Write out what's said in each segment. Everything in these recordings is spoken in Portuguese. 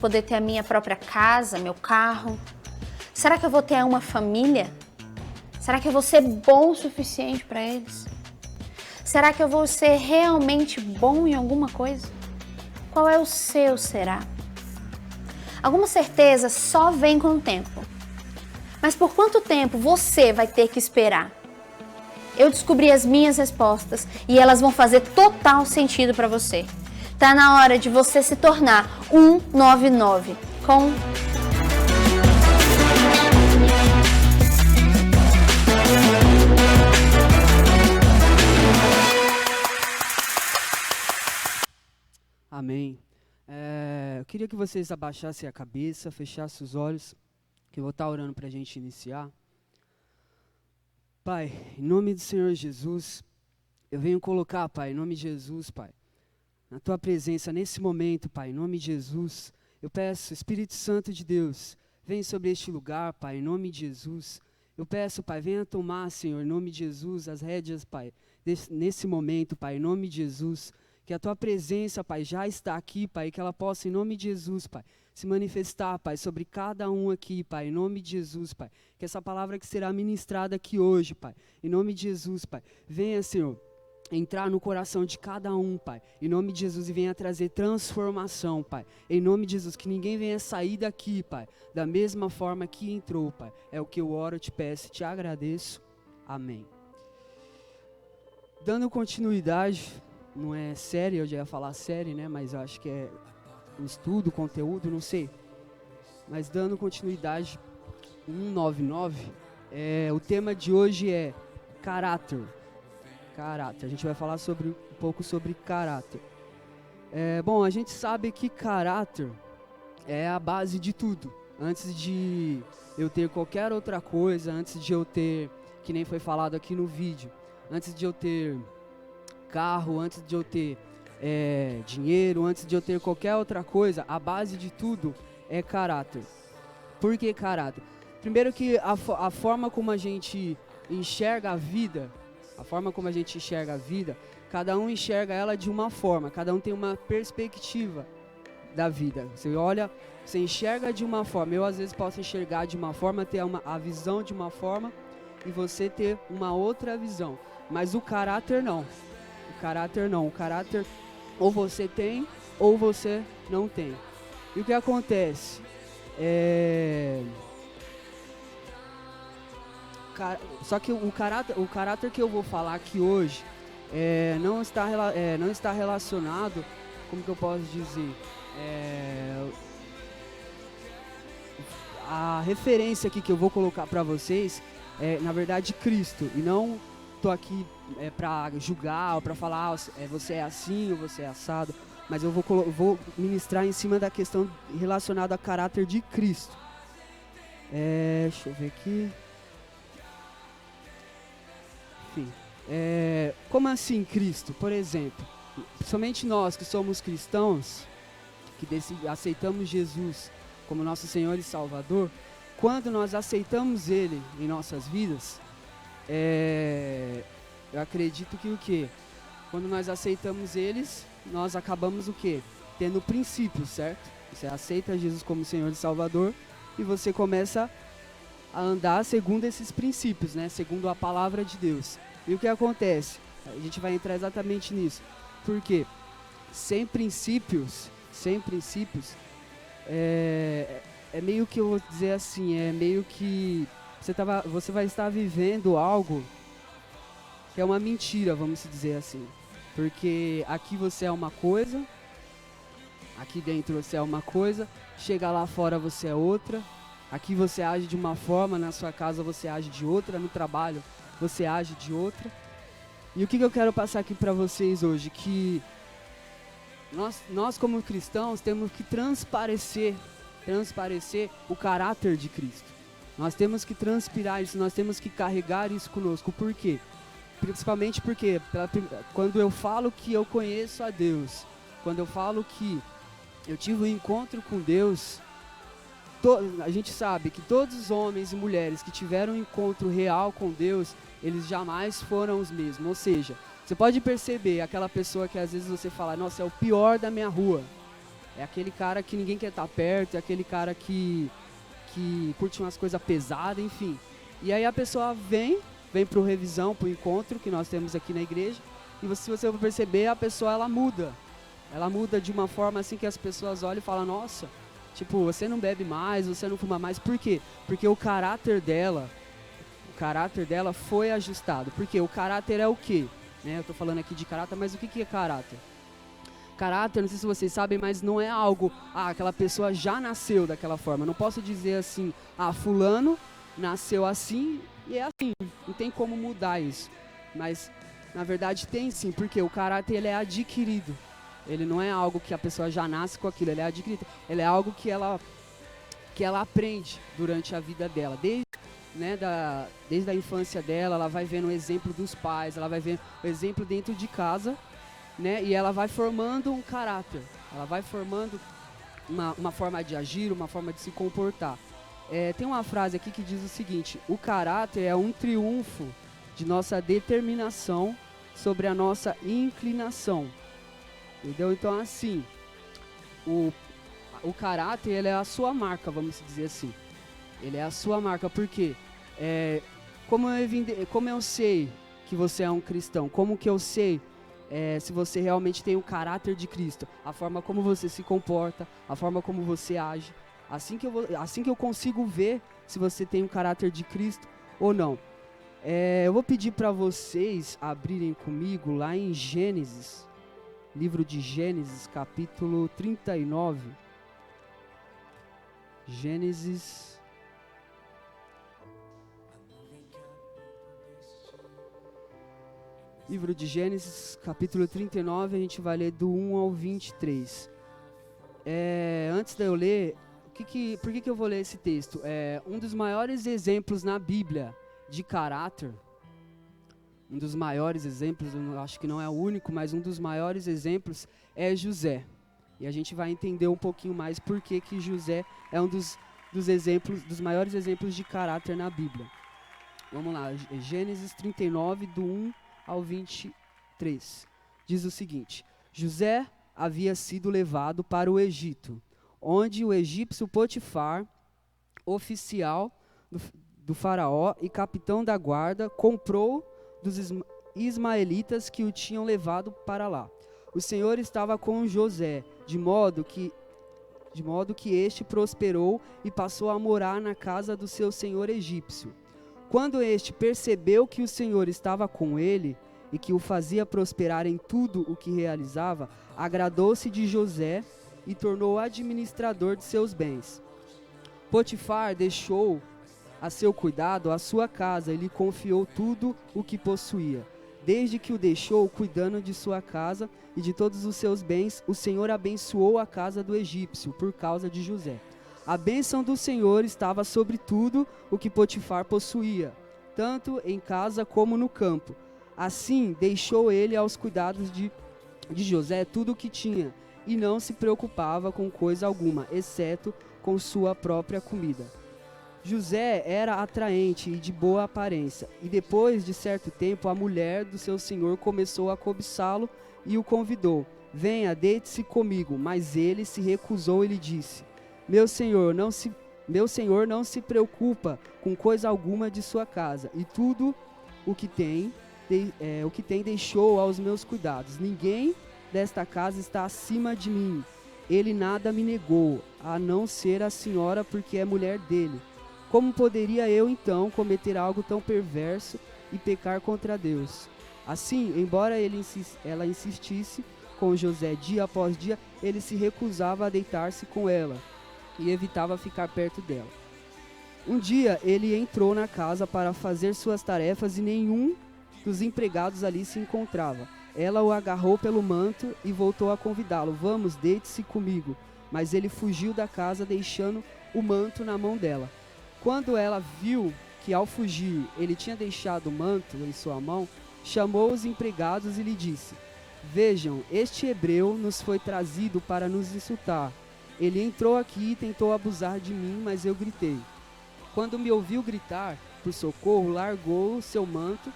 poder ter a minha própria casa, meu carro? Será que eu vou ter uma família? Será que eu vou ser bom o suficiente para eles? Será que eu vou ser realmente bom em alguma coisa? Qual é o seu será? Alguma certeza só vem com o tempo. Mas por quanto tempo você vai ter que esperar? Eu descobri as minhas respostas e elas vão fazer total sentido para você. Tá na hora de você se tornar 199 com... Amém. Eu queria que vocês abaixassem a cabeça, fechassem os olhos, que eu vou estar orando para a gente iniciar. Pai, em nome do Senhor Jesus, eu venho colocar, Pai, em nome de Jesus, Pai, na Tua presença nesse momento, Pai, em nome de Jesus, eu peço, Espírito Santo de Deus, vem sobre este lugar, Pai, em nome de Jesus. Eu peço, Pai, venha tomar, Senhor, em nome de Jesus, as rédeas, Pai, nesse momento, Pai, em nome de Jesus. Que a Tua presença, Pai, já está aqui, Pai, e que ela possa, em nome de Jesus, Pai, se manifestar, Pai, sobre cada um aqui, Pai, em nome de Jesus, Pai. Que essa palavra que será ministrada aqui hoje, Pai, em nome de Jesus, Pai, venha, Senhor, entrar no coração de cada um, Pai, em nome de Jesus, e venha trazer transformação, Pai, em nome de Jesus, que ninguém venha sair daqui, Pai, da mesma forma que entrou, Pai. É o que eu oro, te peço e te agradeço. Amém. Dando continuidade... Não é série, eu já ia falar série, né? Mas eu acho que é um estudo, conteúdo, não sei. Mas dando continuidade, 199, o tema de hoje é caráter. Caráter, a gente vai falar um pouco sobre caráter. Bom, a gente sabe que caráter é a base de tudo. Antes de eu ter qualquer outra coisa, antes de eu ter, que nem foi falado aqui no vídeo, antes de eu ter... carro, antes de eu ter dinheiro, antes de eu ter qualquer outra coisa, a base de tudo é caráter. Por que caráter? Primeiro que a forma como a gente enxerga a vida, cada um enxerga ela de uma forma, cada um tem uma perspectiva da vida. Você olha, você enxerga de uma forma, eu às vezes posso enxergar de uma forma, ter a visão de uma forma e você ter uma outra visão, mas o caráter não. O caráter ou você tem ou você não tem. E o que acontece? Só que o caráter que eu vou falar aqui hoje não está relacionado, como que eu posso dizer? A referência aqui que eu vou colocar para vocês é, na verdade, Cristo, e não tô aqui para julgar ou para falar você é assim ou você é assado, mas eu vou ministrar em cima da questão relacionada ao caráter de Cristo. Deixa eu ver aqui. Enfim, como assim Cristo? Por exemplo, somente nós que somos cristãos, que aceitamos Jesus como nosso Senhor e Salvador, quando nós aceitamos Ele em nossas vidas, eu acredito que o quê? Quando nós aceitamos eles, nós acabamos o quê? Tendo princípios, certo? Você aceita Jesus como Senhor e Salvador e você começa a andar segundo esses princípios, né? Segundo a palavra de Deus. E o que acontece? A gente vai entrar exatamente nisso. Porque sem princípios, é meio que, eu vou dizer assim, é meio que você vai estar vivendo algo que é uma mentira, vamos dizer assim. Porque aqui você é uma coisa, aqui dentro você é uma coisa, chega lá fora você é outra, aqui você age de uma forma, na sua casa você age de outra, no trabalho você age de outra. E o que eu quero passar aqui para vocês hoje? Que nós como cristãos temos que transparecer o caráter de Cristo. Nós temos que transpirar isso, nós temos que carregar isso conosco. Por quê? Principalmente porque quando eu falo que eu conheço a Deus, quando eu falo que eu tive um encontro com Deus, a gente sabe que todos os homens e mulheres que tiveram um encontro real com Deus, eles jamais foram os mesmos. Ou seja, você pode perceber aquela pessoa que às vezes você fala, nossa, é o pior da minha rua. É aquele cara que ninguém quer estar perto, é aquele cara que curte umas coisas pesadas, enfim. E aí a pessoa vem pro revisão, pro encontro que nós temos aqui na igreja, e se você perceber, a pessoa ela muda. Ela muda de uma forma assim que as pessoas olham e falam, nossa, tipo, você não bebe mais, você não fuma mais. Por quê? Porque o caráter dela foi ajustado. Porque o caráter é o quê? Né? Eu tô falando aqui de caráter, mas o que é caráter? Caráter, não sei se vocês sabem, mas não é algo, aquela pessoa já nasceu daquela forma. Eu não posso dizer assim, fulano nasceu assim e é assim, não tem como mudar isso. Mas, na verdade, tem sim, porque o caráter ele é adquirido. Ele não é algo que a pessoa já nasce com aquilo, ele é adquirido. Ele é algo que ela aprende durante a vida dela. Desde a infância dela, ela vai vendo o exemplo dos pais, ela vai vendo o exemplo dentro de casa, né? E ela vai formando um caráter, ela vai formando uma forma de agir, uma forma de se comportar. Tem uma frase aqui que diz o seguinte: o caráter é um triunfo de nossa determinação sobre a nossa inclinação. Entendeu? Então, assim, o caráter, ele é a sua marca, vamos dizer assim. Ele é a sua marca, porque como eu sei que você é um cristão, como que eu sei se você realmente tem o caráter de Cristo, a forma como você se comporta, a forma como você age, assim que eu consigo ver se você tem o caráter de Cristo ou não. Eu vou pedir para vocês abrirem comigo lá em Gênesis, livro de Gênesis, capítulo 39. Gênesis. Livro de Gênesis, capítulo 39, a gente vai ler do 1 ao 23. Antes de eu ler, por que eu vou ler esse texto? Um dos maiores exemplos na Bíblia de caráter, um dos maiores exemplos, eu acho que não é o único, mas um dos maiores exemplos é José. E a gente vai entender um pouquinho mais por que José é um dos exemplos, dos maiores exemplos de caráter na Bíblia. Vamos lá, Gênesis 39, do 1 ao 23. Diz o seguinte: José havia sido levado para o Egito, onde o egípcio Potifar, oficial do faraó e capitão da guarda, comprou dos ismaelitas que o tinham levado para lá. O Senhor estava com José, de modo que este prosperou e passou a morar na casa do seu senhor egípcio. Quando este percebeu que o Senhor estava com ele e que o fazia prosperar em tudo o que realizava, agradou-se de José e tornou-o administrador de seus bens. Potifar deixou a seu cuidado a sua casa e lhe confiou tudo o que possuía. Desde que o deixou cuidando de sua casa e de todos os seus bens, o Senhor abençoou a casa do egípcio por causa de José. A bênção do Senhor estava sobre tudo o que Potifar possuía, tanto em casa como no campo. Assim, deixou ele aos cuidados de José tudo o que tinha, e não se preocupava com coisa alguma, exceto com sua própria comida. José era atraente e de boa aparência, e depois de certo tempo a mulher do seu senhor começou a cobiçá-lo e o convidou: venha, deite-se comigo. Mas ele se recusou e lhe disse: Meu senhor não se preocupa com coisa alguma de sua casa, e tudo o que tem deixou aos meus cuidados. Ninguém desta casa está acima de mim. Ele nada me negou, a não ser a senhora, porque é mulher dele. Como poderia eu, então, cometer algo tão perverso e pecar contra Deus? Assim, embora ela insistisse com José dia após dia, ele se recusava a deitar-se com ela e evitava ficar perto dela. Um dia, ele entrou na casa para fazer suas tarefas e nenhum dos empregados ali se encontrava. Ela o agarrou pelo manto e voltou a convidá-lo: vamos, deite-se comigo. Mas ele fugiu da casa, deixando o manto na mão dela. Quando ela viu que ao fugir ele tinha deixado o manto em sua mão, chamou os empregados e lhe disse: vejam, este hebreu nos foi trazido para nos insultar. Ele entrou aqui e tentou abusar de mim, mas eu gritei. Quando me ouviu gritar por socorro, largou seu manto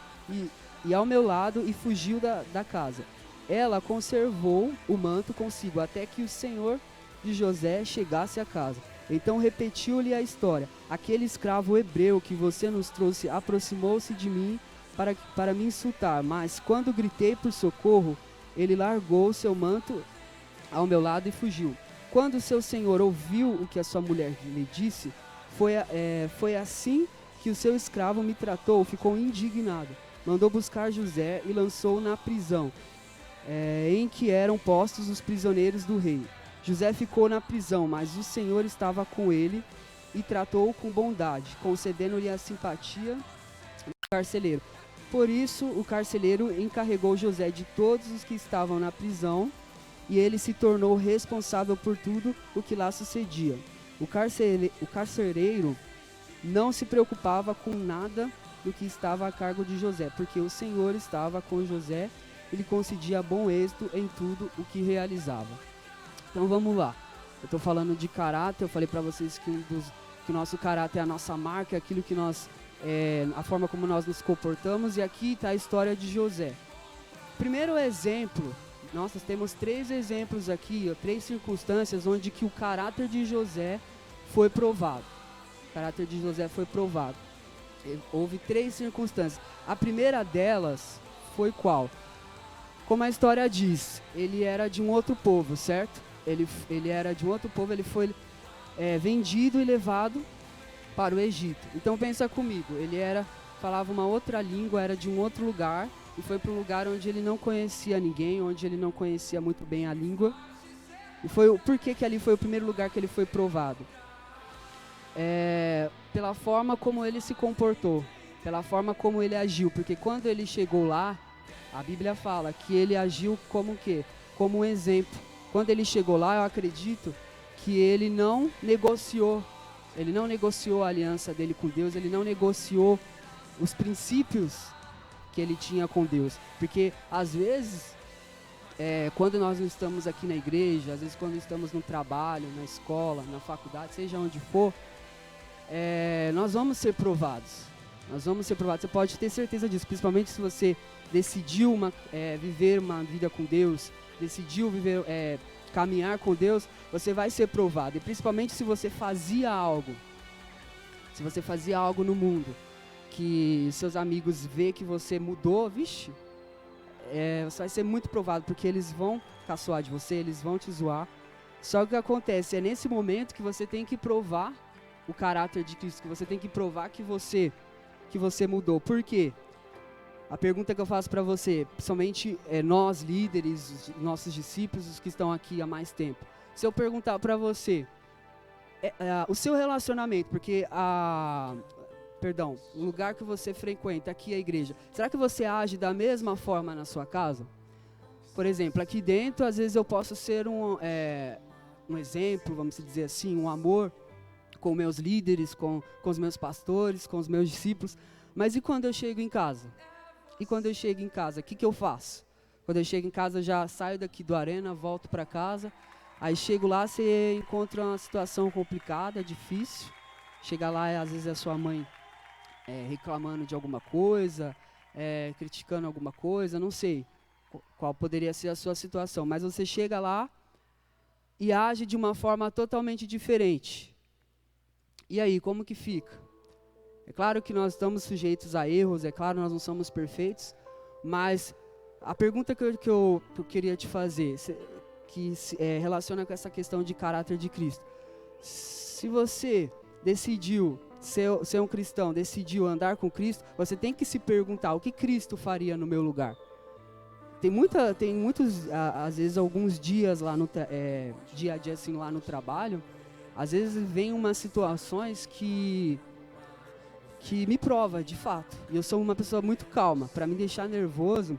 e ao meu lado e fugiu da casa. Ela conservou o manto consigo até que o Senhor de José chegasse à casa. Então repetiu-lhe a história. Aquele escravo hebreu que você nos trouxe aproximou-se de mim para me insultar, mas quando gritei por socorro, ele largou seu manto ao meu lado e fugiu. Quando seu senhor ouviu o que a sua mulher lhe disse, foi assim que o seu escravo me tratou, ficou indignado. Mandou buscar José e lançou-o na prisão, em que eram postos os prisioneiros do rei. José ficou na prisão, mas o Senhor estava com ele e tratou-o com bondade, concedendo-lhe a simpatia do carcereiro. Por isso, o carcereiro encarregou José de todos os que estavam na prisão, e ele se tornou responsável por tudo o que lá sucedia. O carcereiro não se preocupava com nada do que estava a cargo de José, porque o Senhor estava com José e lhe concedia bom êxito em tudo o que realizava. Então vamos lá. Eu estou falando de caráter, eu falei para vocês que o nosso caráter é a nossa marca, aquilo que nós, a forma como nós nos comportamos, e aqui está a história de José. Primeiro exemplo, nós temos 3 exemplos aqui, 3 circunstâncias onde que o caráter de José foi provado. O caráter de José foi provado. Houve 3 circunstâncias. A primeira delas foi qual? Como a história diz, ele era de um outro povo, certo? Ele era de um outro povo, ele foi vendido e levado para o Egito. Então pensa comigo, ele falava uma outra língua, era de um outro lugar, e foi para um lugar onde ele não conhecia ninguém, onde ele não conhecia muito bem a língua. E por que ali foi o primeiro lugar que ele foi provado? Pela forma como ele se comportou, pela forma como ele agiu, porque quando ele chegou lá, a Bíblia fala que ele agiu como o quê? Como um exemplo. Quando ele chegou lá, eu acredito que ele não negociou a aliança dele com Deus, ele não negociou os princípios que ele tinha com Deus, porque às vezes, quando nós não estamos aqui na igreja, às vezes quando estamos no trabalho, na escola, na faculdade, seja onde for, nós vamos ser provados. Você pode ter certeza disso, principalmente se você decidiu viver uma vida com Deus, decidiu caminhar com Deus, você vai ser provado. E principalmente se você fazia algo no mundo, que seus amigos vê que você mudou, vixe, você vai ser muito provado, porque eles vão caçoar de você, eles vão te zoar. Só que o que acontece, é nesse momento que você tem que provar o caráter de Cristo, que você tem que provar que você mudou. Por quê? A pergunta que eu faço para você, principalmente nós líderes, nossos discípulos, os que estão aqui há mais tempo. Se eu perguntar para você, o seu relacionamento, porque o lugar que você frequenta, aqui a igreja, será que você age da mesma forma na sua casa? Por exemplo, aqui dentro, às vezes eu posso ser um exemplo, vamos dizer assim, um amor com meus líderes, com os meus pastores, com os meus discípulos. Mas e quando eu chego em casa? O que eu faço? Quando eu chego em casa, já saio daqui do Arena, volto para casa. Aí chego lá, você encontra uma situação complicada, difícil. Chega lá, às vezes é a sua mãe reclamando de alguma coisa, criticando alguma coisa, não sei qual poderia ser a sua situação. Mas você chega lá e age de uma forma totalmente diferente. E aí, como que fica? É claro que nós estamos sujeitos a erros, é claro que nós não somos perfeitos, mas a pergunta que eu queria te fazer, que se relaciona com essa questão de caráter de Cristo. Se você decidiu ser um cristão, decidiu andar com Cristo, você tem que se perguntar, o que Cristo faria no meu lugar? Tem muitos, às vezes, alguns dias lá dia a dia assim, lá no trabalho, às vezes vem umas situações que me prova, de fato. E eu sou uma pessoa muito calma. Para me deixar nervoso,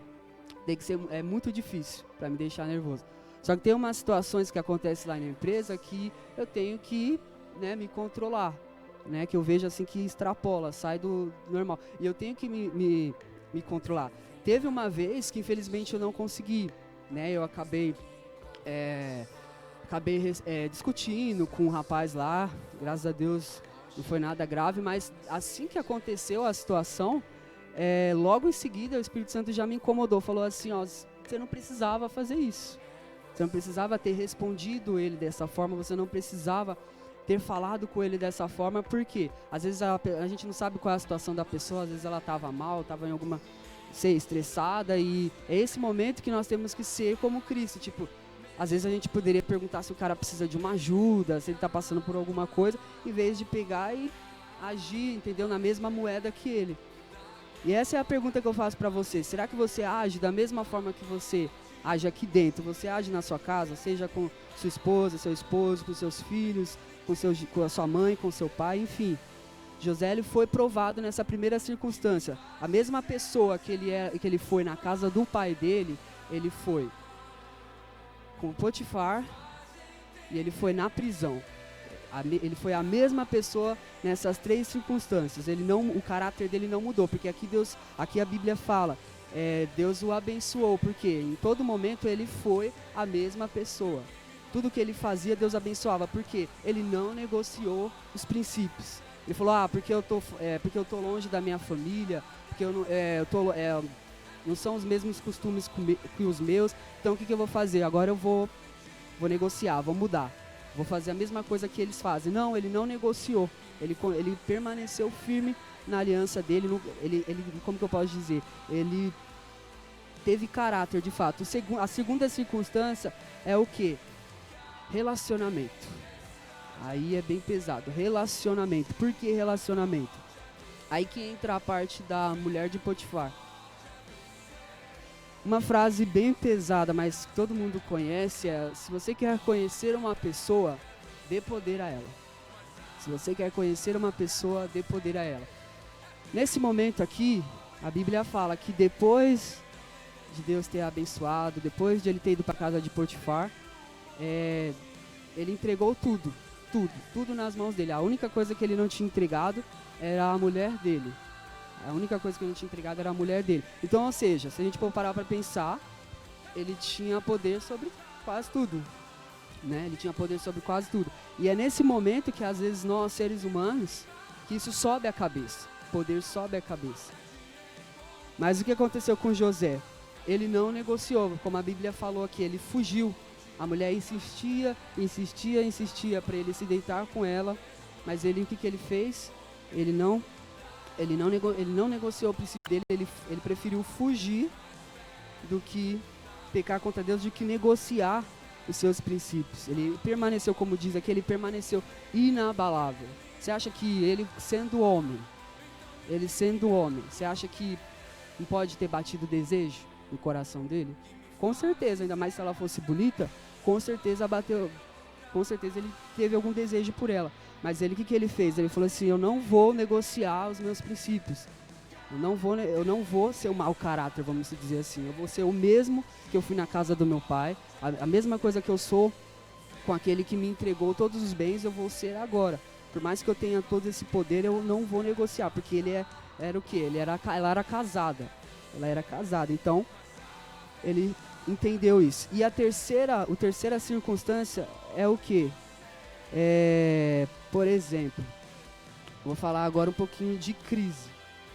é muito difícil para me deixar nervoso. Só que tem umas situações que acontecem lá na empresa que eu tenho que me controlar, que eu vejo assim que extrapola, sai do normal. E eu tenho que me controlar. Teve uma vez que infelizmente eu não consegui, eu acabei discutindo com um rapaz lá, graças a Deus não foi nada grave, mas assim que aconteceu a situação, logo em seguida o Espírito Santo já me incomodou, falou assim, você não precisava fazer isso. Você não precisava ter respondido ele dessa forma, você não precisava ter falado com ele dessa forma, porque às vezes a gente não sabe qual é a situação da pessoa, às vezes ela estava mal, estava em alguma, sei, estressada, e é esse momento que nós temos que ser como Cristo, tipo, às vezes a gente poderia perguntar se o cara precisa de uma ajuda, se ele está passando por alguma coisa, em vez de pegar e agir, entendeu, na mesma moeda que ele. E essa é a pergunta que eu faço para você, será que você age da mesma forma que você age aqui dentro? Você age na sua casa, seja com sua esposa, seu esposo, com seus filhos, com a sua mãe, com seu pai, enfim. José ele foi provado nessa primeira circunstância. A mesma pessoa que ele foi na casa do pai dele, ele foi com Potifar e ele foi na prisão. Ele foi a mesma pessoa nessas três circunstâncias. O caráter dele não mudou, porque aqui a Bíblia fala, Deus o abençoou, porque em todo momento ele foi a mesma pessoa. Tudo que ele fazia, Deus abençoava, porque ele não negociou os princípios. Ele falou, porque eu tô longe da minha família, porque não são os mesmos costumes que os meus, então o que eu vou fazer? Agora eu vou negociar, vou mudar. Vou fazer a mesma coisa que eles fazem. Não, ele não negociou. Ele permaneceu firme na aliança dele. Como que eu posso dizer? Ele teve caráter, de fato. A segunda circunstância é o quê? Relacionamento. Aí é bem pesado. Relacionamento. Por que relacionamento? Aí que entra a parte da mulher de Potifar. Uma frase bem pesada, mas que todo mundo conhece é: se você quer conhecer uma pessoa, dê poder a ela. Se você quer conhecer uma pessoa, dê poder a ela. Nesse momento aqui, a Bíblia fala que depois de Deus ter abençoado, depois de ele ter ido para a casa de Potifar, ele entregou tudo nas mãos dele. A única coisa que ele não tinha entregado era a mulher dele. A única coisa que ele não tinha entregado era a mulher dele. Então, ou seja, se a gente for parar para pensar, ele tinha poder sobre quase tudo, né? Ele tinha poder sobre quase tudo. E é nesse momento que às vezes nós, seres humanos, que isso sobe a cabeça. O poder sobe a cabeça. Mas o que aconteceu com José? Ele não negociou, como a Bíblia falou aqui, ele fugiu. A mulher insistia para ele se deitar com ela, mas o que ele fez? Ele não negociou o princípio dele, ele preferiu fugir do que pecar contra Deus, do que negociar os seus princípios. Ele permaneceu, como diz aqui, ele permaneceu inabalável. Você acha que ele sendo homem, você acha que não pode ter batido desejo no coração dele? Com certeza, ainda mais se ela fosse bonita, com certeza ele teve algum desejo por ela. Mas o que ele fez? Ele falou assim: eu não vou negociar os meus princípios. Eu não vou ser um mau caráter, vamos dizer assim. Eu vou ser o mesmo que eu fui na casa do meu pai. A mesma coisa que eu sou com aquele que me entregou todos os bens, eu vou ser agora. Por mais que eu tenha todo esse poder, eu não vou negociar. Porque era o quê? Ela era casada. Então, ele entendeu isso. E a terceira circunstância é o quê? Por exemplo, vou falar agora um pouquinho de crise,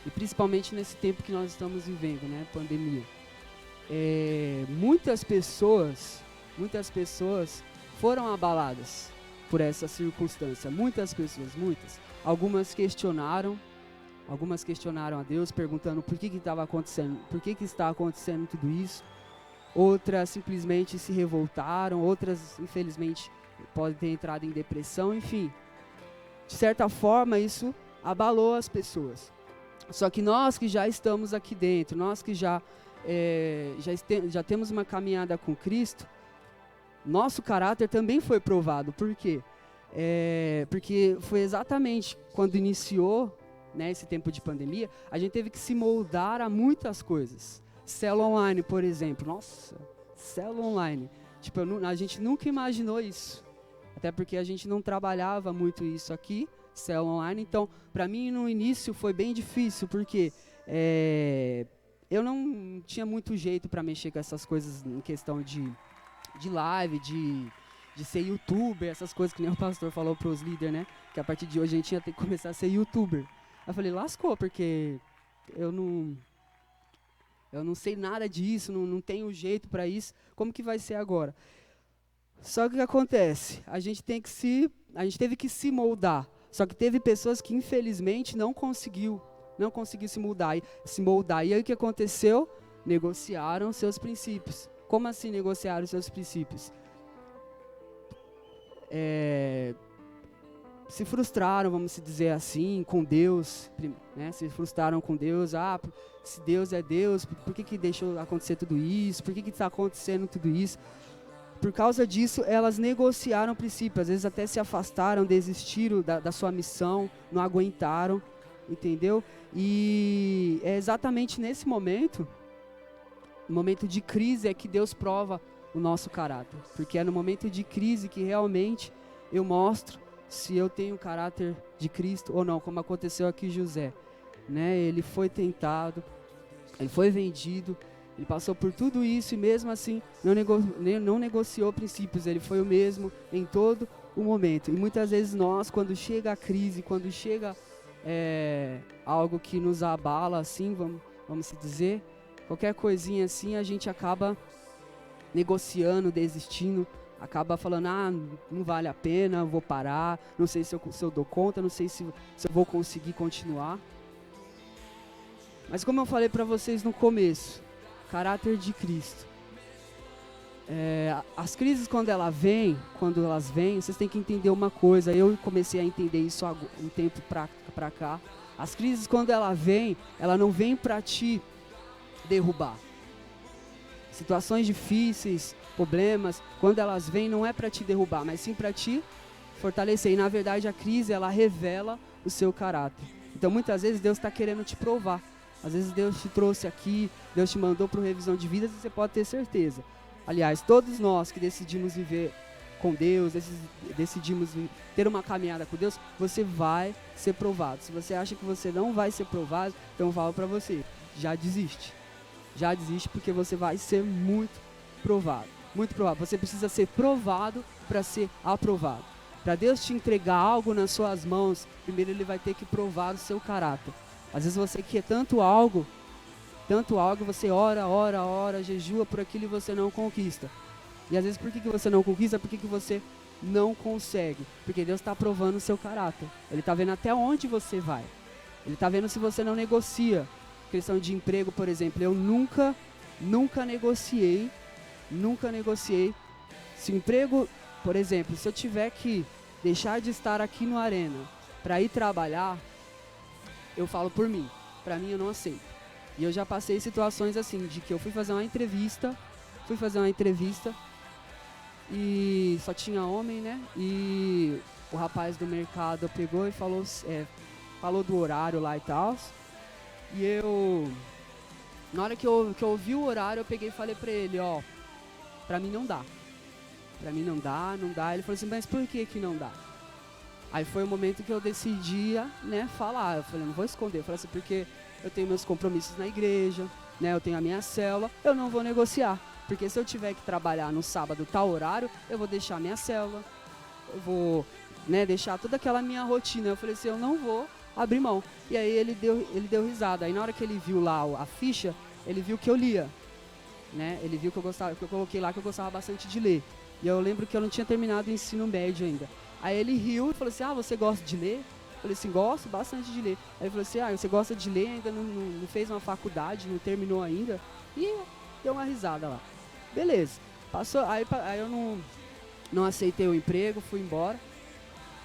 e principalmente nesse tempo que nós estamos vivendo, né, pandemia. Muitas pessoas foram abaladas por essa circunstância, muitas. Algumas questionaram a Deus, perguntando por que estava acontecendo, por que está acontecendo tudo isso. Outras simplesmente se revoltaram, outras infelizmente podem ter entrado em depressão, enfim. De certa forma, isso abalou as pessoas. Só que nós que já estamos aqui dentro, nós que já temos uma caminhada com Cristo, nosso caráter também foi provado. Por quê? Porque foi exatamente quando iniciou, né, esse tempo de pandemia, a gente teve que se moldar a muitas coisas. Célula online, por exemplo. Nossa, célula online. Tipo, a gente nunca imaginou isso. Até porque a gente não trabalhava muito isso aqui, célula online. Então, para mim, no início foi bem difícil, porque eu não tinha muito jeito para mexer com essas coisas em questão de live, de ser youtuber, essas coisas que nem o pastor falou para os líderes, né? Que a partir de hoje a gente ia ter que começar a ser youtuber. Eu falei, lascou, porque eu não sei nada disso, não tenho jeito para isso. Como que vai ser agora? Só que o que acontece? A gente teve que se moldar. Só que teve pessoas que infelizmente não conseguiu se moldar. E aí o que aconteceu? Negociaram seus princípios. Como assim negociaram seus princípios? Se frustraram, vamos dizer assim, com Deus, né? Se frustraram com Deus. Se Deus é Deus, por que deixou acontecer tudo isso? Por que está acontecendo tudo isso? Por causa disso, elas negociaram princípios, às vezes até se afastaram, desistiram da sua missão, não aguentaram, entendeu? E é exatamente nesse momento, no momento de crise, é que Deus prova o nosso caráter. Porque é no momento de crise que realmente eu mostro se eu tenho o caráter de Cristo ou não, como aconteceu aqui com José, né? Ele foi tentado, ele foi vendido, ele passou por tudo isso e mesmo assim não negociou princípios, ele foi o mesmo em todo o momento. E muitas vezes nós, quando chega a crise, quando chega algo que nos abala, assim, vamos dizer, qualquer coisinha assim, a gente acaba negociando, desistindo, acaba falando, não vale a pena, vou parar, não sei se eu dou conta, não sei se eu vou conseguir continuar. Mas como eu falei para vocês no começo, caráter de Cristo. As crises quando elas vêm, vocês têm que entender uma coisa. Eu comecei a entender isso há um tempo pra cá. As crises quando ela não vem para te derrubar. Situações difíceis, problemas, quando elas vêm não é para te derrubar, mas sim para te fortalecer. E na verdade a crise ela revela o seu caráter. Então muitas vezes Deus está querendo te provar. Às vezes Deus te trouxe aqui, Deus te mandou para revisão de vidas e você pode ter certeza. Aliás, todos nós que decidimos viver com Deus, decidimos ter uma caminhada com Deus, você vai ser provado. Se você acha que você não vai ser provado, então eu falo para você, já desiste. Já desiste porque você vai ser muito provado. Muito provado. Você precisa ser provado para ser aprovado. Para Deus te entregar algo nas suas mãos, primeiro Ele vai ter que provar o seu caráter. Às vezes você quer tanto algo, você ora, jejua por aquilo e você não conquista. E às vezes por que você não conquista? Por que você não consegue? Porque Deus está provando o seu caráter. Ele está vendo até onde você vai. Ele está vendo se você não negocia. Questão de emprego, por exemplo, eu nunca negociei. Se o emprego, por exemplo, se eu tiver que deixar de estar aqui no Arena para ir trabalhar, eu falo por mim. Para mim eu não aceito. E eu já passei situações assim, de que eu fui fazer uma entrevista e só tinha homem, né? E o rapaz do mercado pegou e falou do horário lá e tal. E na hora que eu ouvi o horário, eu peguei e falei pra ele, pra mim não dá. Pra mim não dá. Ele falou assim, mas por que não dá? Aí foi o momento que eu decidia, né, falar. Eu falei, não vou esconder. Eu falei assim, porque eu tenho meus compromissos na igreja, né, eu tenho a minha célula, eu não vou negociar. Porque se eu tiver que trabalhar no sábado tal horário, eu vou deixar a minha célula, eu vou, né, deixar toda aquela minha rotina. Eu falei assim, eu não vou abrir mão. E aí ele deu risada. Aí na hora que ele viu lá a ficha, ele viu que eu lia, né? Ele viu que eu coloquei lá que eu gostava bastante de ler. E eu lembro que eu não tinha terminado o ensino médio ainda. Aí ele riu e falou assim, você gosta de ler? Eu falei assim, gosto bastante de ler. Aí ele falou assim, você gosta de ler, ainda não fez uma faculdade, não terminou ainda? E deu uma risada lá. Beleza. Passou, aí eu não aceitei o emprego, fui embora.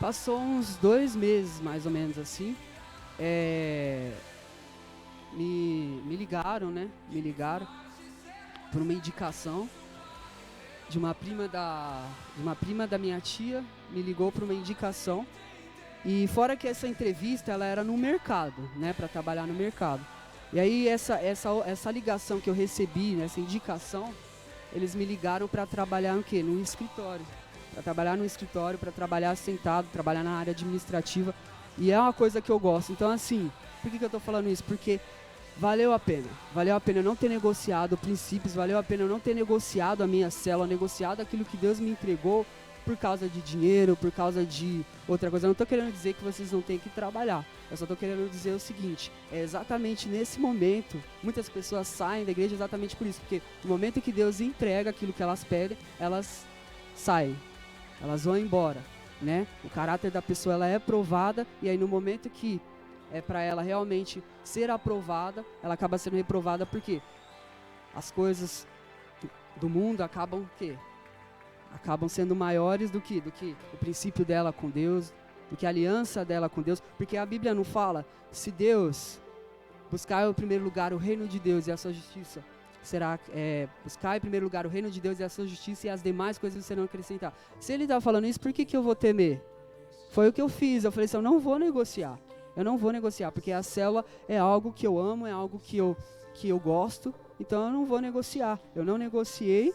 Passou uns 2 meses, mais ou menos assim. Me ligaram, né? Me ligaram por uma indicação de uma prima da minha tia. Me ligou por uma indicação. E fora que essa entrevista, ela era no mercado, né? Para trabalhar no mercado. E aí essa ligação que eu recebi, essa indicação, eles me ligaram para trabalhar no quê? No escritório. Para trabalhar no escritório, para trabalhar sentado, trabalhar na área administrativa. E é uma coisa que eu gosto. Então, assim, por que eu tô falando isso? Porque valeu a pena. Valeu a pena eu não ter negociado princípios, valeu a pena eu não ter negociado a minha célula, negociado aquilo que Deus me entregou por causa de dinheiro, por causa de outra coisa. Eu não tô querendo dizer que vocês não têm que trabalhar. Eu só tô querendo dizer o seguinte, é exatamente nesse momento, muitas pessoas saem da igreja exatamente por isso. Porque no momento que Deus entrega aquilo que elas pedem, elas saem, elas vão embora, né? O caráter da pessoa, ela é provada, e aí no momento que é para ela realmente ser aprovada, ela acaba sendo reprovada, porque as coisas do mundo acabam o quê? Acabam sendo maiores do que o princípio dela com Deus, do que a aliança dela com Deus, porque a Bíblia não fala, se Deus buscar em primeiro lugar o reino de Deus e a sua justiça, buscar em primeiro lugar o reino de Deus e a sua justiça, e as demais coisas serão acrescentadas. Se ele está falando isso, por que eu vou temer? Foi o que eu fiz, eu falei assim, eu não vou negociar, porque a célula é algo que eu amo, é algo que eu gosto, então eu não vou negociar. Eu não negociei,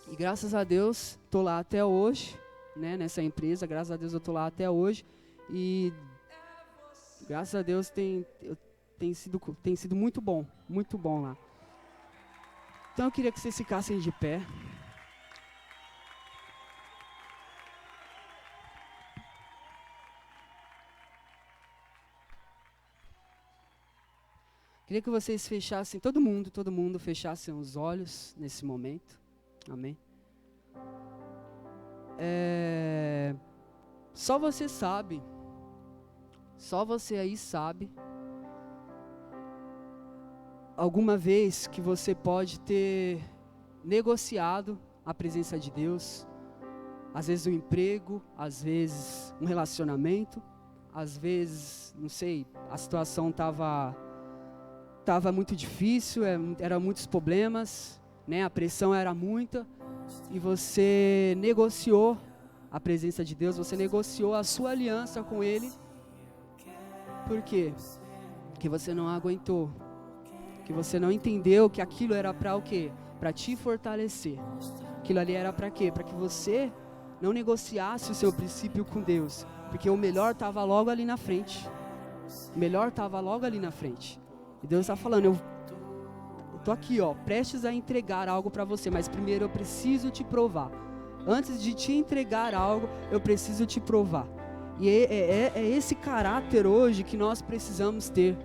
e graças a Deus estou lá até hoje, né, nessa empresa, graças a Deus eu estou lá até hoje, e graças a Deus tem sido muito bom lá. Então eu queria que vocês ficassem de pé. Queria que vocês fechassem, todo mundo fechassem os olhos nesse momento. Amém? Só você aí sabe, alguma vez que você pode ter negociado a presença de Deus, às vezes um emprego, às vezes um relacionamento, às vezes, não sei, a situação estava muito difícil, eram muitos problemas, né? A pressão era muita, e você negociou a presença de Deus, você negociou a sua aliança com Ele. Por quê? Porque você não aguentou, que você não entendeu que aquilo era para o quê? Para te fortalecer. Aquilo ali era para quê? Para que você não negociasse o seu princípio com Deus, porque o melhor estava logo ali na frente. E Deus está falando, eu tô aqui, prestes a entregar algo para você, mas primeiro eu preciso te provar. Antes de te entregar algo, eu preciso te provar. E é esse caráter hoje que nós precisamos ter,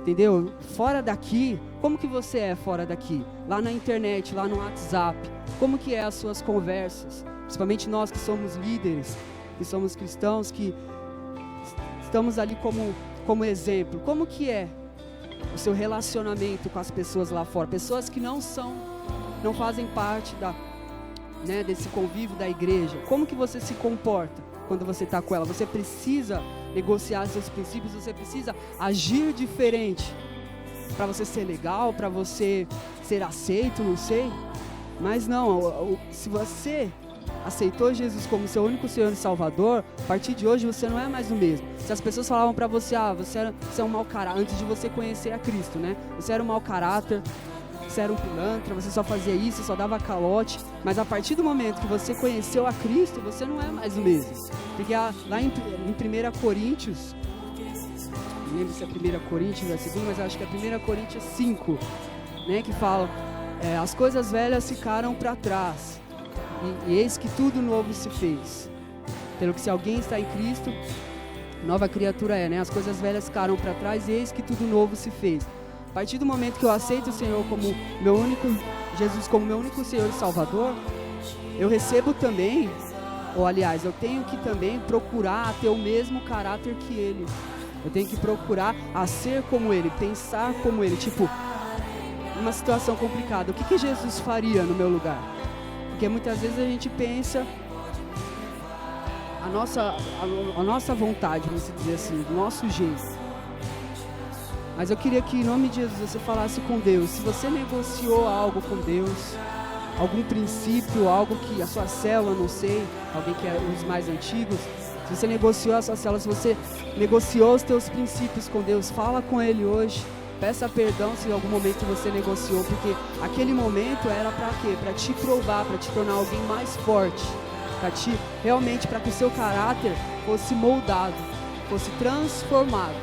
entendeu? Fora daqui, como que você é fora daqui? Lá na internet, lá no WhatsApp, como que é as suas conversas? Principalmente nós que somos líderes, que somos cristãos, que estamos ali como exemplo. Como que é o seu relacionamento com as pessoas lá fora? Pessoas que não fazem parte desse convívio da igreja. Como que você se comporta quando você está com ela? Você precisa negociar seus princípios, você precisa agir diferente para você ser legal, para você ser aceito, não sei. Mas não, se você aceitou Jesus como seu único Senhor e Salvador, a partir de hoje você não é mais o mesmo. Se as pessoas falavam para você, você é um mau caráter, antes de você conhecer a Cristo, né? Você era um mau caráter, você era um pilantra, você só fazia isso, só dava calote. Mas a partir do momento que você conheceu a Cristo, você não é mais o mesmo. Porque lá em 1 Coríntios, não lembro se é 1 Coríntios ou é 2, mas acho que é 1 Coríntios 5, né, que fala, as coisas velhas ficaram para trás, e eis que tudo novo se fez. Pelo que se alguém está em Cristo, nova criatura é, né? As coisas velhas ficaram para trás, e eis que tudo novo se fez. A partir do momento que eu aceito o Senhor Jesus como meu único Senhor e Salvador, eu recebo também, eu tenho que também procurar ter o mesmo caráter que Ele. Eu tenho que procurar a ser como Ele, pensar como Ele. Tipo, uma situação complicada, o que Jesus faria no meu lugar? Porque muitas vezes a gente pensa a nossa vontade, vamos dizer assim, do nosso jeito. Mas eu queria que, em nome de Jesus, você falasse com Deus. Se você negociou algo com Deus, algum princípio, algo que a sua célula, não sei, alguém que é os mais antigos, se você negociou a sua célula, se você negociou os teus princípios com Deus, fala com Ele hoje. Peça perdão se em algum momento você negociou, porque aquele momento era para quê? Para te provar, para te tornar alguém mais forte, realmente para que o seu caráter fosse moldado, fosse transformado.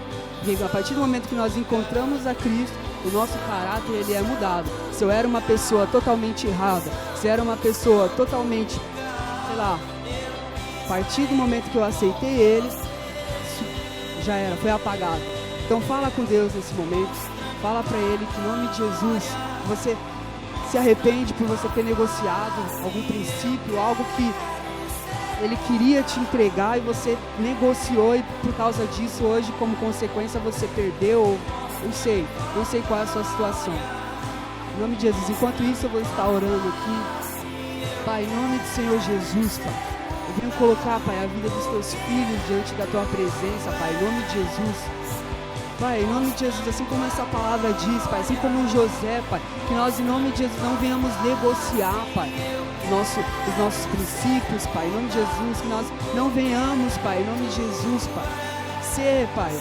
E a partir do momento que nós encontramos a Cristo, o nosso caráter ele é mudado. Se eu era uma pessoa totalmente errada, se eu era uma pessoa totalmente, sei lá, a partir do momento que eu aceitei Ele, já era, foi apagado. Então fala com Deus nesse momento, fala para Ele que em nome de Jesus, você se arrepende por você ter negociado algum princípio, algo que Ele queria te entregar e você negociou, e por causa disso hoje, como consequência, você perdeu. Não sei qual é a sua situação. Em nome de Jesus, enquanto isso eu vou estar orando aqui. Pai, em nome do Senhor Jesus, Pai, eu venho colocar, Pai, a vida dos teus filhos diante da tua presença, Pai, em nome de Jesus. Pai, em nome de Jesus, assim como essa palavra diz, Pai, assim como José, Pai, que nós, em nome de Jesus, não venhamos negociar, Pai, os nossos princípios, Pai, em nome de Jesus, que nós não venhamos, Pai, em nome de Jesus, Pai, ser, Pai,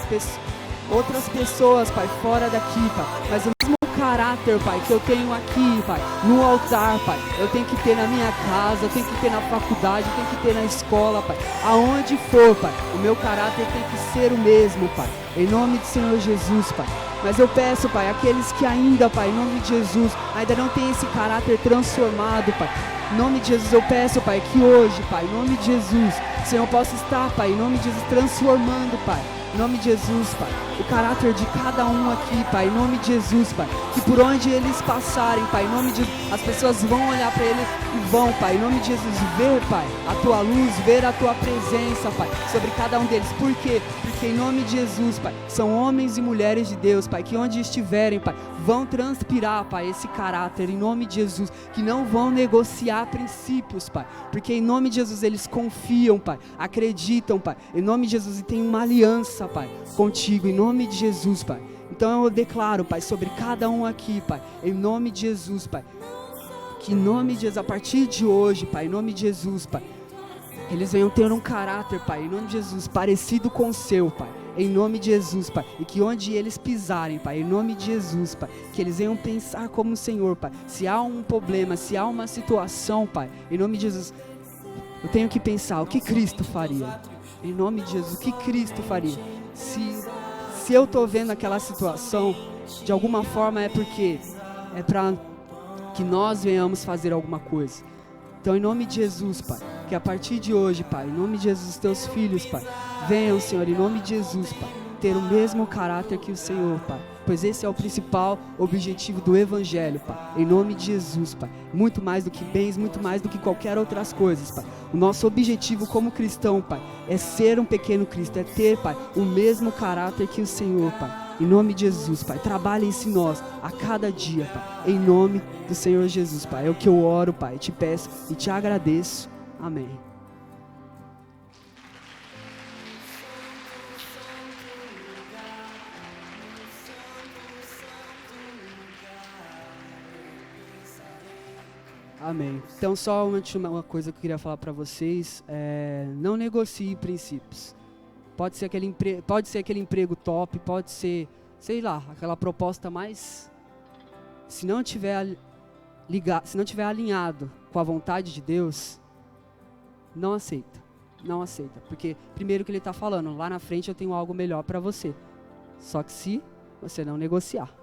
outras pessoas, Pai, fora daqui, Pai, mas o mesmo caráter, Pai, que eu tenho aqui, Pai, no altar, Pai, eu tenho que ter na minha casa, eu tenho que ter na faculdade, eu tenho que ter na escola, Pai, aonde for, Pai, o meu caráter tem que ser o mesmo, Pai, em nome do Senhor Jesus, Pai. Mas eu peço, Pai, aqueles que ainda, Pai, em nome de Jesus, ainda não tem esse caráter transformado, Pai, em nome de Jesus, eu peço, Pai, que hoje, Pai, em nome de Jesus, Senhor, possa estar, Pai, em nome de Jesus, transformando, Pai, em nome de Jesus, Pai, o caráter de cada um aqui, Pai, em nome de Jesus, Pai, que por onde eles passarem, Pai, em nome de Jesus, as pessoas vão olhar para ele e vão, Pai, em nome de Jesus, ver, Pai, a tua luz, ver a tua presença, Pai, sobre cada um deles. Por quê? Porque em nome de Jesus, Pai, são homens e mulheres de Deus, Pai, que onde estiverem, Pai, vão transpirar, Pai, esse caráter, em nome de Jesus, que não vão negociar princípios, Pai, porque em nome de Jesus eles confiam, Pai, acreditam, Pai, em nome de Jesus, e tem uma aliança, Pai, contigo, em nome de Jesus, Pai. Então eu declaro, Pai, sobre cada um aqui, Pai, em nome de Jesus, Pai, que em nome de Jesus, a partir de hoje, Pai, em nome de Jesus, Pai, eles venham ter um caráter, Pai, em nome de Jesus, parecido com o seu, Pai, em nome de Jesus, Pai, e que onde eles pisarem, Pai, em nome de Jesus, Pai, que eles venham pensar como o Senhor, Pai, se há um problema, se há uma situação, Pai, em nome de Jesus, eu tenho que pensar o que Cristo faria, em nome de Jesus, o que Cristo faria, se eu estou vendo aquela situação, de alguma forma é porque é para que nós venhamos fazer alguma coisa. Então, em nome de Jesus, Pai, que a partir de hoje, Pai, em nome de Jesus, teus filhos, Pai, venham, Senhor, em nome de Jesus, Pai, ter o mesmo caráter que o Senhor, Pai, pois esse é o principal objetivo do Evangelho, Pai, em nome de Jesus, Pai, muito mais do que bens, muito mais do que qualquer outras coisas, Pai, o nosso objetivo como cristão, Pai, é ser um pequeno Cristo, é ter, Pai, o mesmo caráter que o Senhor, Pai, em nome de Jesus, Pai, trabalhe isso em nós, a cada dia, Pai, em nome do Senhor Jesus, Pai, é o que eu oro, Pai, te peço e te agradeço, amém. Amém. Então, só uma coisa que eu queria falar para vocês, não negocie princípios. Pode ser aquele emprego top, pode ser, sei lá, aquela proposta mais... Se não tiver alinhado com a vontade de Deus, não aceita. Não aceita. Porque, primeiro que ele está falando, lá na frente eu tenho algo melhor para você. Só que se você não negociar.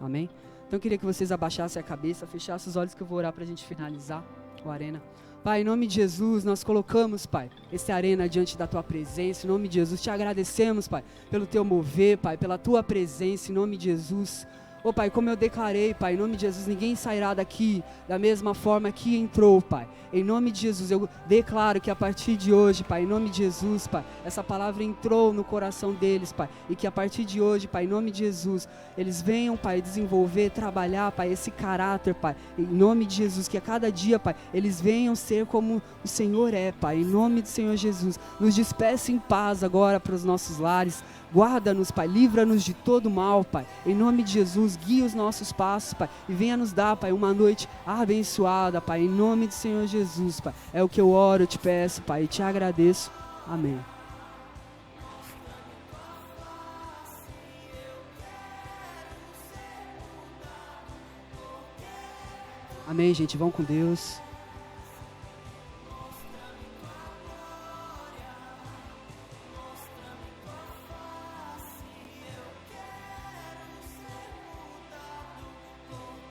Amém? Então eu queria que vocês abaixassem a cabeça, fechassem os olhos que eu vou orar para a gente finalizar o Arena. Pai, em nome de Jesus, nós colocamos, Pai, esse Arena diante da Tua presença, em nome de Jesus, te agradecemos, Pai, pelo Teu mover, Pai, pela Tua presença, em nome de Jesus. Ô Pai, como eu declarei, Pai, em nome de Jesus, ninguém sairá daqui da mesma forma que entrou, Pai. Em nome de Jesus, eu declaro que a partir de hoje, Pai, em nome de Jesus, Pai, essa palavra entrou no coração deles, Pai, e que a partir de hoje, Pai, em nome de Jesus, eles venham, Pai, desenvolver, trabalhar, Pai, esse caráter, Pai, em nome de Jesus, que a cada dia, Pai, eles venham ser como o Senhor é, Pai, em nome do Senhor Jesus. Nos despeça em paz agora para os nossos lares. Guarda-nos, Pai, livra-nos de todo mal, Pai, em nome de Jesus, guia os nossos passos, Pai, e venha nos dar, Pai, uma noite abençoada, Pai, em nome do Senhor Jesus, Pai, é o que eu oro, eu te peço, Pai, e te agradeço, amém. Amém, gente, vão com Deus.